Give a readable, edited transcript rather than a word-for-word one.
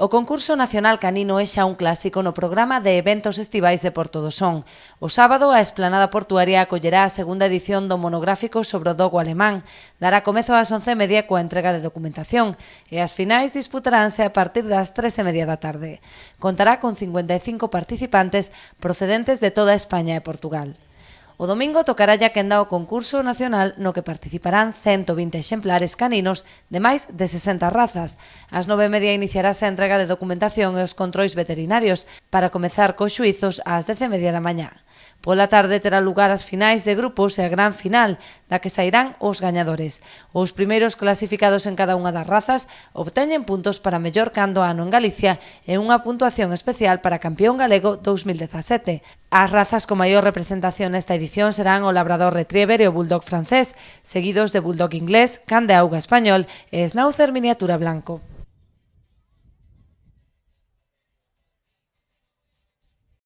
O concurso nacional canino é xa un clásico no programa de eventos estivais de Porto do Son. O sábado, a Esplanada Portuaria acollerá a segunda edición do monográfico sobre o dogo alemán. Dará comezo ás 11:30 coa entrega de documentación e as finais disputaránse a partir das 3:30 da tarde. Contará con 55 participantes procedentes de toda España e Portugal. O domingo tocará a quenda o concurso nacional no que participarán 120 exemplares caninos de máis de 60 razas. Ás 9:30 iniciarase a entrega de documentación e os controis veterinarios para comezar cos xuizos ás 10:30 da mañá. Pola tarde terá lugar as finais de grupos e a gran final, da que sairán os gañadores. Os primeiros clasificados en cada unha das razas obteñen puntos para mellor cando ano en Galicia e unha puntuación especial para campeón galego 2017. As razas con maior representación nesta edición serán o labrador retriever e o bulldog francés, seguidos de bulldog inglés, can de auga español e schnauzer miniatura blanco.